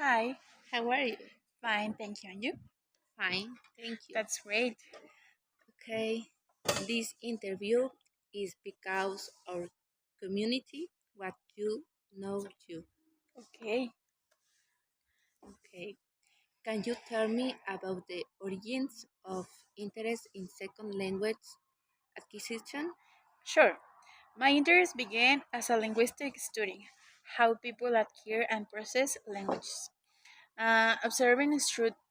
Hi, How are you? fine, thank you. And you? Fine, thank you. That's great. Okay, this interview is because our community what you know you. Okay. Okay, can you tell me about the origins of interest in second language acquisition? Sure. My interest began as a linguistic study, how people acquire and process languages. Observing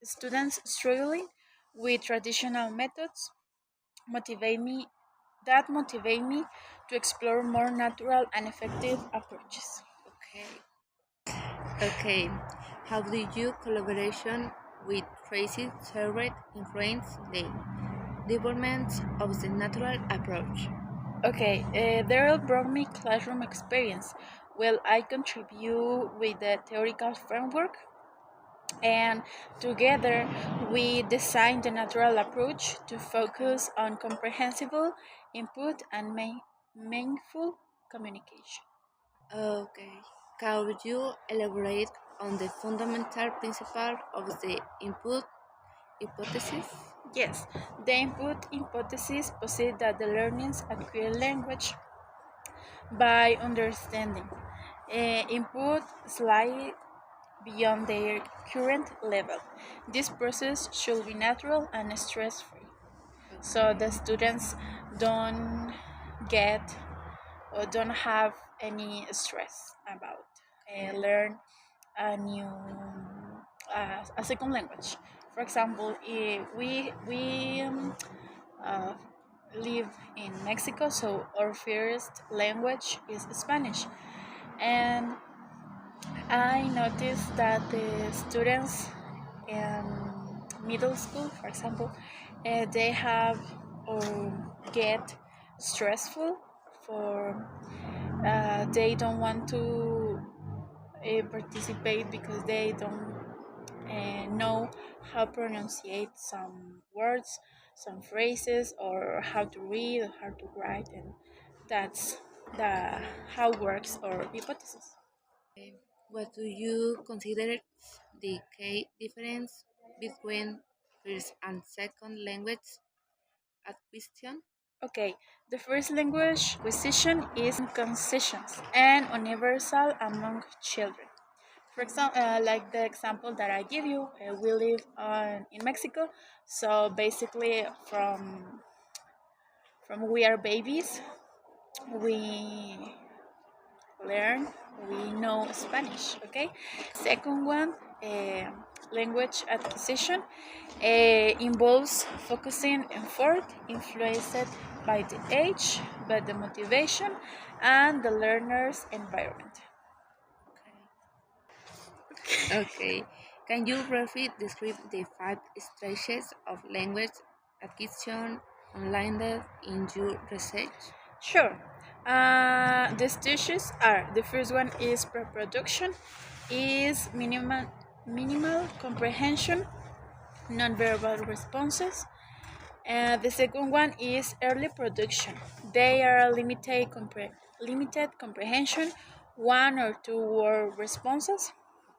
students struggling with traditional methods motivate me to explore more natural and effective approaches. Okay, okay. How do you collaboration with Tracy Servet influence the development of the natural approach? Okay, Daryl brought me classroom experience. Well, I contribute with the theoretical framework, and together we designed the natural approach to focus on comprehensible input and meaningful communication. Okay. Can you elaborate on the fundamental principle of the input hypothesis? Yes, the input hypothesis posits that the learners acquire language by understanding. Input slide beyond their current level. This process should be natural and stress free, so the students don't get or don't have any stress about learn a new a second language. For example, we uh, live in Mexico, so our first language is Spanish, and I noticed that the students in middle school, for example, they have or get stressful for they don't want to participate because they don't know how to pronunciate some words, some phrases, or how to read or how to write, and that's the how works our hypothesis. What do you consider the key difference between first and second language acquisition? Okay, the first language acquisition is conscious and universal among children. For example, like the example that I give you, we live in Mexico, so basically from we are babies, we learn, we know Spanish. Okay, second one, language acquisition involves focusing effort influenced by the age, by the motivation, and the learner's environment. Okay. Can you briefly describe the five stages of language acquisition online in your research? Sure. The stages are the first one is pre-production, is minimal comprehension, nonverbal responses. The second one is early production. They are limited comprehension, one or two word responses.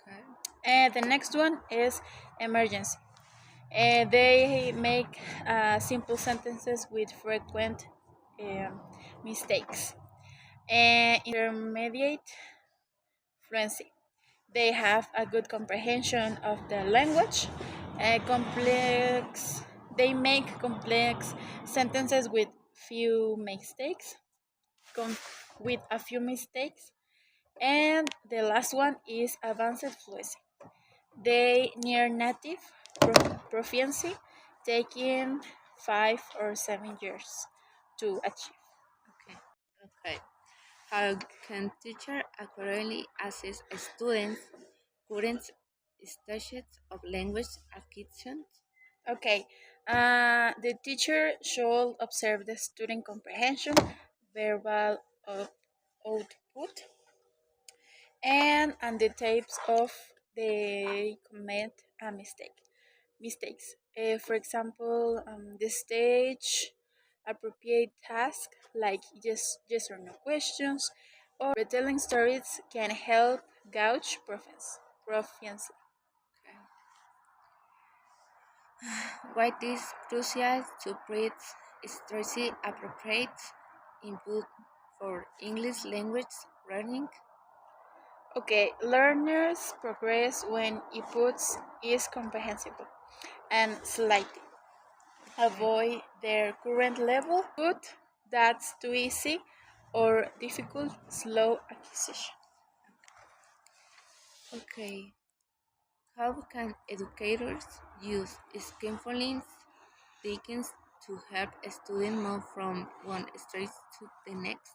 Okay. And the next one is emergency. They make simple sentences with frequent um, mistakes. And intermediate fluency. They have a good comprehension of the language. Complex. They make complex sentences with few mistakes. With a few mistakes. And the last one is advanced fluency. They near native proficiency, taking 5 or 7 years to achieve. Okay. Okay. How can teacher accurately assess a student's current stages of language acquisition? Okay, the teacher should observe the student comprehension, verbal output, and the types of they commit a mistakes. For example, the stage appropriate task like yes or no questions or retelling stories can help gauge proficiency. proficiency. Okay. Why it is crucial to create strictly appropriate input for English language learning? Okay, learners progress when input is comprehensible and slightly Okay. avoid their current level. Input that's too easy or difficult, slow acquisition. Okay. How can educators use scaffolding techniques to help students move from one stage to the next?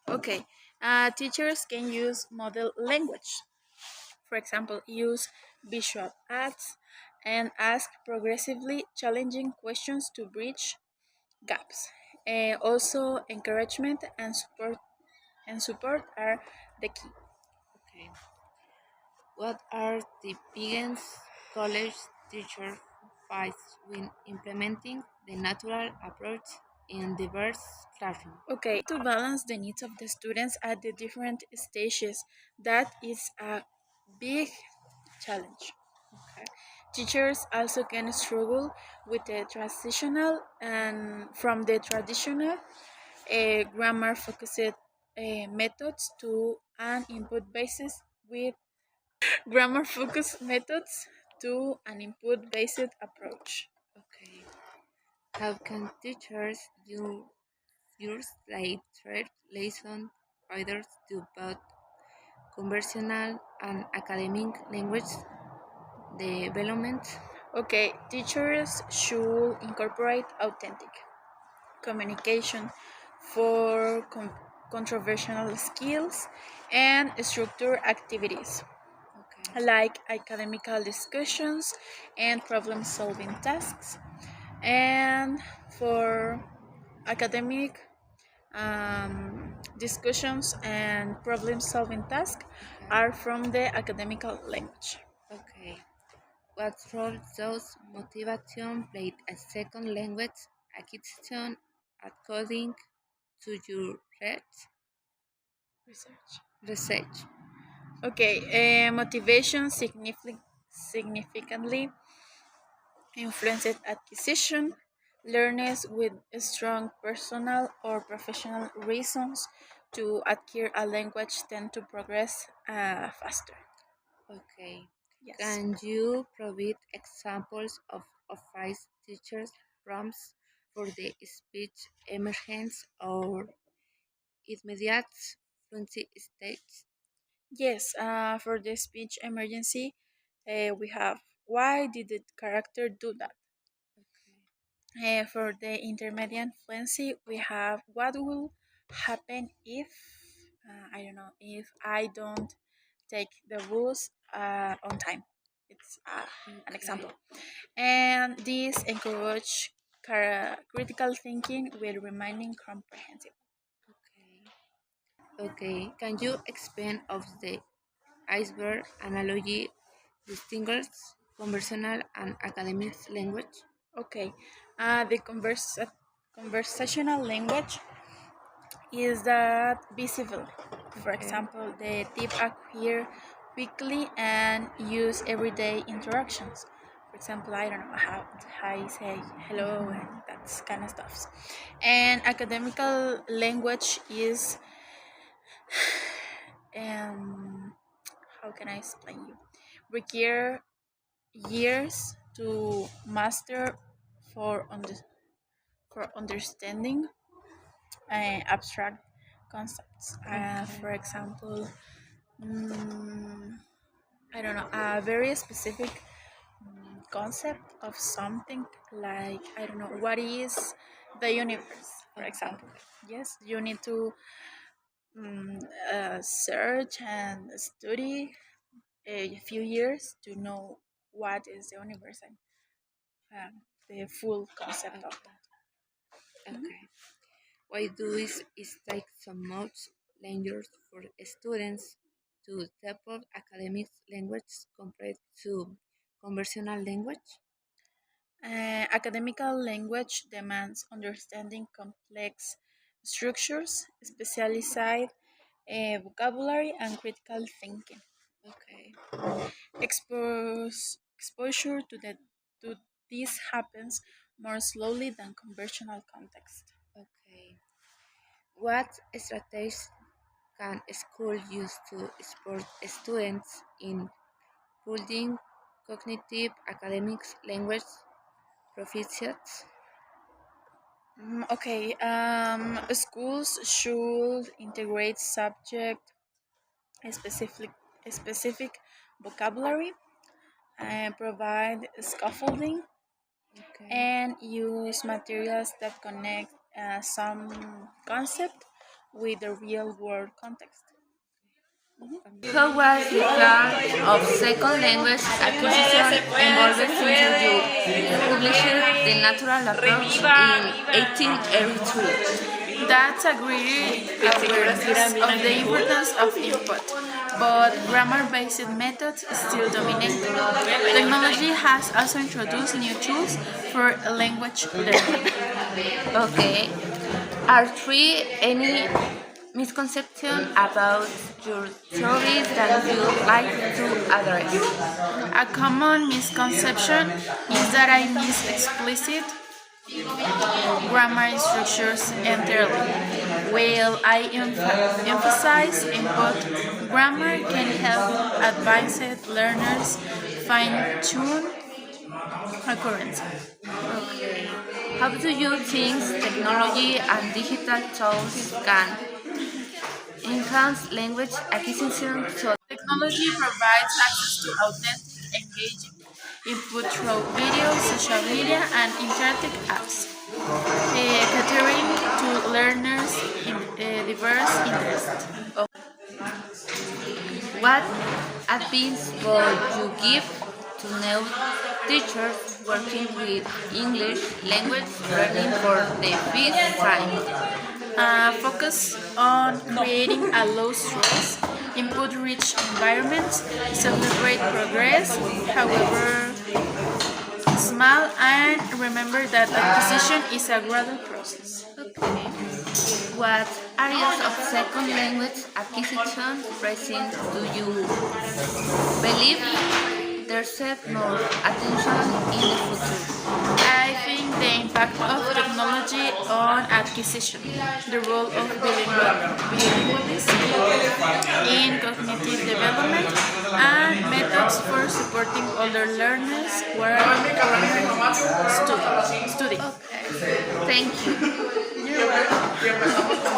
Okay, teachers can use model language. For example, use visual arts and ask progressively challenging questions to bridge gaps. Also, encouragement and support are the key. Okay. What are the biggest college teacher fights when implementing the natural approach in diverse classrooms? Okay, to balance the needs of the students at the different stages, that is a big challenge. Okay. Teachers also can struggle with the transitional and from the traditional grammar focused methods to an input basis with grammar focused methods to an input based approach. Okay. How can teachers use literature lesson writers to both conversational and academic language development? Okay, teachers should incorporate authentic communication for controversial skills and structure activities Okay. like academical discussions and problem solving tasks. And for academic discussions and problem solving tasks Okay. are from the academical language. Okay. What role does motivation play a second language acquisition according to your Research. research? Okay, motivation significantly influenced acquisition. Learners with strong personal or professional reasons to acquire a language tend to progress faster. Okay. Yes. Can you provide examples of advice teachers prompts for the speech emergence or immediate fluency states? Yes, for the speech emergency, we have why did the character do that? Okay. For the intermediate fluency, we have what will happen if, I don't know, if I don't take the bus on time. It's an Okay. example. And these encourage critical thinking with remaining comprehensive. Okay. Okay. Can you expand of the iceberg analogy distinguishes conversational and academic language? Okay, the conversational language is that visible. For Okay. example, the tip acquire quickly and use everyday interactions. For example, I don't know how I say hello Mhm. and that's kind of stuff. And academical language is how can I explain you? Require years to master for for understanding abstract concepts. Okay. For example, mm, I don't know, a very specific concept of something like, I don't know, what is the universe, for Okay. example. Yes, you need to mm, search and study a few years to know what is the universe and the full concept of Okay. that. Mhm. Okay. Why do it take so much longer for students to develop academic language compared to conversational language? Academical language demands understanding complex structures, specialized vocabulary, and critical thinking. Okay. Exposure to this happens more slowly than conventional context. Okay. What strategies can schools use to support students in building cognitive, academics, language proficiency? Okay, schools should integrate subject specific specific vocabulary and provide scaffolding Okay. and use materials that connect some concept with the real world context. How was the plan of second language acquisition involved since you published the natural approach in 1883? That's a great awareness of the importance of input, but grammar-based methods still dominate. Technology has also introduced new tools for language learning. Okay. Are there any misconceptions about your theories that you'd like to address? A common misconception is that I miss explicit grammar structures entirely. While I emphasize input, grammar can help advanced learners fine-tune occurrence. Okay. How do you think technology and digital tools can enhance language acquisition so Technology provides access to authentic, engaging input through video, social media, and interactive apps, catering to learners' diverse interests. what advice would you give to new teachers working with English language learning for the first time? Focus on creating a low stress, input rich environment, celebrate progress, however small, and remember that acquisition is a gradual process. Okay. What areas of second language acquisition present do you believe deserve more attention in the future? I think the impact of technology on acquisition, the role of bilingualism in cognitive development, and methods for supporting older learners who are studying. Okay. Thank you. You're welcome.